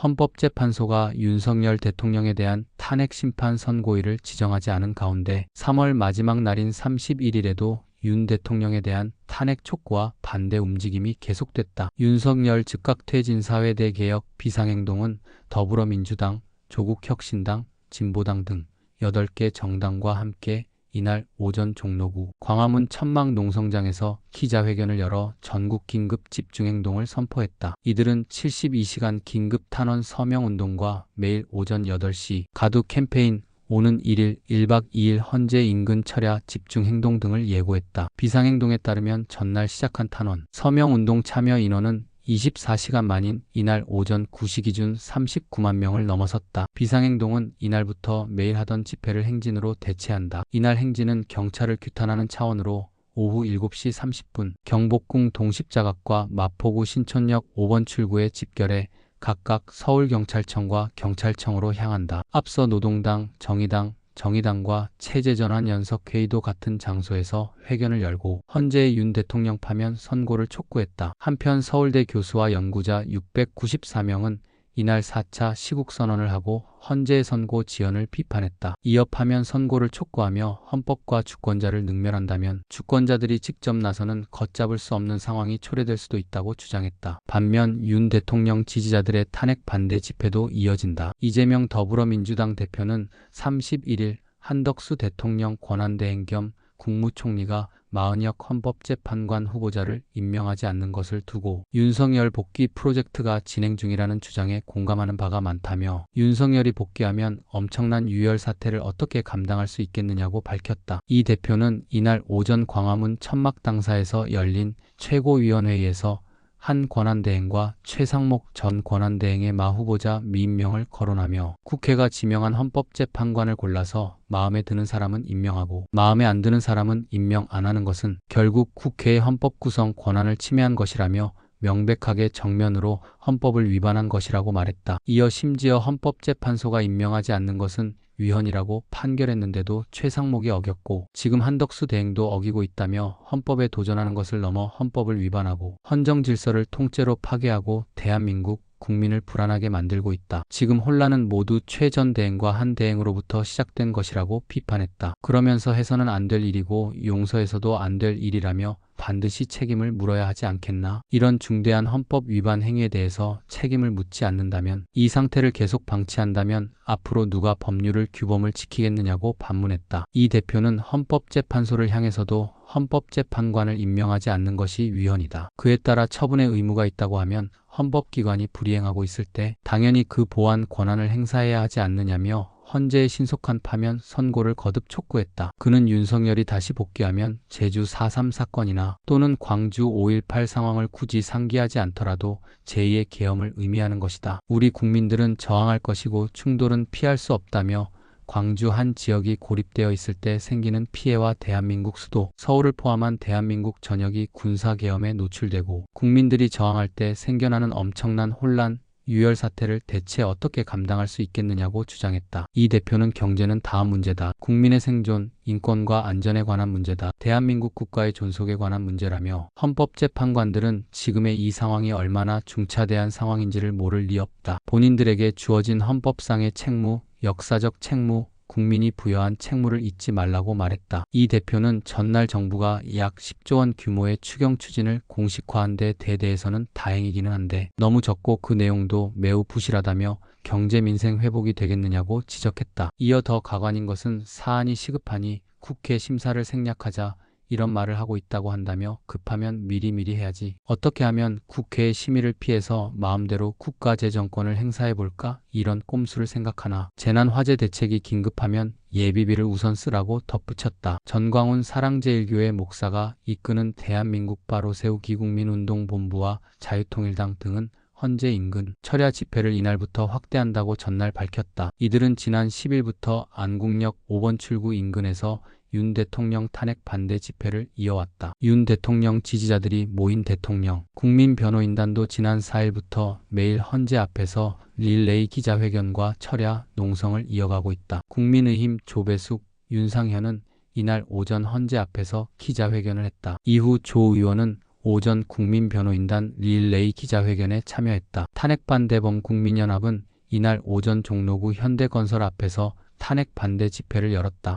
헌법재판소가 윤석열 대통령에 대한 탄핵 심판 선고일을 지정하지 않은 가운데 3월 마지막 날인 31일에도 윤 대통령에 대한 탄핵 촉구와 반대 움직임이 계속됐다. 윤석열 즉각 퇴진 사회대 개혁 비상행동은 더불어민주당, 조국혁신당, 진보당 등 8개 정당과 함께 이날 오전 종로구 광화문 천막 농성장에서 기자회견을 열어 전국 긴급 집중행동을 선포했다. 이들은 72시간 긴급 탄원 서명운동과 매일 오전 8시 가두 캠페인, 오는 1일 1박 2일 헌재 인근 철야 집중행동 등을 예고했다. 비상행동에 따르면 전날 시작한 탄원, 서명운동 참여 인원은 24시간 만인 이날 오전 9시 기준 39만 명을 넘어섰다. 비상행동은 이날부터 매일 하던 집회를 행진으로 대체한다. 이날 행진은 경찰을 규탄하는 차원으로 오후 7시 30분 경복궁 동십자각과 마포구 신촌역 5번 출구에 집결해 각각 서울경찰청과 경찰청으로 향한다. 앞서 노동당, 정의당과 체제전환연석회의도 같은 장소에서 회견을 열고 헌재의 윤 대통령 파면 선고를 촉구했다. 한편 서울대 교수와 연구자 694명은 이날 4차 시국선언을 하고 헌재의 선고 지연을 비판했다. 이어 파면 선고를 촉구하며 헌법과 주권자를 능멸한다면 주권자들이 직접 나서는 걷잡을 수 없는 상황이 초래될 수도 있다고 주장했다. 반면 윤 대통령 지지자들의 탄핵 반대 집회도 이어진다. 이재명 더불어민주당 대표는 31일 한덕수 대통령 권한대행 겸 국무총리가 마은혁 헌법재판관 후보자를 임명하지 않는 것을 두고 윤석열 복귀 프로젝트가 진행 중이라는 주장에 공감하는 바가 많다며 윤석열이 복귀하면 엄청난 유혈 사태를 어떻게 감당할 수 있겠느냐고 밝혔다. 이 대표는 이날 오전 광화문 천막당사에서 열린 최고위원회의에서 한 권한대행과 최상목 전 권한대행의 마 후보자 미임명을 거론하며 국회가 지명한 헌법재판관을 골라서 마음에 드는 사람은 임명하고 마음에 안 드는 사람은 임명 안 하는 것은 결국 국회의 헌법 구성 권한을 침해한 것이라며 명백하게 정면으로 헌법을 위반한 것이라고 말했다. 이어 심지어 헌법재판소가 임명하지 않는 것은 위헌이라고 판결했는데도 최상목이 어겼고 지금 한덕수 대행도 어기고 있다며 헌법에 도전하는 것을 넘어 헌법을 위반하고 헌정 질서를 통째로 파괴하고 대한민국 국민을 불안하게 만들고 있다. 지금 혼란은 모두 최 전 대행과 한 대행으로부터 시작된 것이라고 비판했다. 그러면서 해서는 안 될 일이고 용서해서도 안 될 일이라며 반드시 책임을 물어야 하지 않겠나? 이런 중대한 헌법 위반 행위에 대해서 책임을 묻지 않는다면, 이 상태를 계속 방치한다면 앞으로 누가 법률을 규범을 지키겠느냐고 반문했다. 이 대표는 헌법재판소를 향해서도 헌법재판관을 임명하지 않는 것이 위헌이다. 그에 따라 처분의 의무가 있다고 하면 헌법기관이 불이행하고 있을 때 당연히 그 보완 권한을 행사해야 하지 않느냐며 헌재의 신속한 파면 선고를 거듭 촉구했다. 그는 윤석열이 다시 복귀하면 제주 4.3 사건이나 또는 광주 5.18 상황을 굳이 상기하지 않더라도 제2의 계엄을 의미하는 것이다. 우리 국민들은 저항할 것이고 충돌은 피할 수 없다며 광주 한 지역이 고립되어 있을 때 생기는 피해와 대한민국 수도, 서울을 포함한 대한민국 전역이 군사계엄에 노출되고 국민들이 저항할 때 생겨나는 엄청난 혼란, 유혈 사태를 대체 어떻게 감당할 수 있겠느냐고 주장했다. 이 대표는 경제는 다음 문제다. 국민의 생존, 인권과 안전에 관한 문제다. 대한민국 국가의 존속에 관한 문제라며 헌법재판관들은 지금의 이 상황이 얼마나 중차대한 상황인지를 모를 리 없다. 본인들에게 주어진 헌법상의 책무, 역사적 책무, 국민이 부여한 책무를 잊지 말라고 말했다. 이 대표는 전날 정부가 약 10조 원 규모의 추경 추진을 공식화한 데 대해서는 다행이기는 한데 너무 적고 그 내용도 매우 부실하다며 경제 민생 회복이 되겠느냐고 지적했다. 이어 더 가관인 것은 사안이 시급하니 국회 심사를 생략하자 이런 말을 하고 있다고 한다며 급하면 미리미리 해야지. 어떻게 하면 국회의 심의를 피해서 마음대로 국가재정권을 행사해볼까? 이런 꼼수를 생각하나. 재난화재 대책이 긴급하면 예비비를 우선 쓰라고 덧붙였다. 전광훈 사랑제일교회 목사가 이끄는 대한민국 바로 세우기 국민운동본부와 자유통일당 등은 헌재 인근 철야 집회를 이날부터 확대한다고 전날 밝혔다. 이들은 지난 10일부터 안국역 5번 출구 인근에서 윤 대통령 탄핵 반대 집회를 이어왔다. 윤 대통령 지지자들이 모인 대통령 국민변호인단도 지난 4일부터 매일 헌재 앞에서 릴레이 기자회견과 철야 농성을 이어가고 있다. 국민의힘 조배숙, 윤상현은 이날 오전 헌재 앞에서 기자회견을 했다. 이후 조 의원은 오전 국민변호인단 릴레이 기자회견에 참여했다. 탄핵반대범 국민연합은 이날 오전 종로구 현대건설 앞에서 탄핵 반대 집회를 열었다.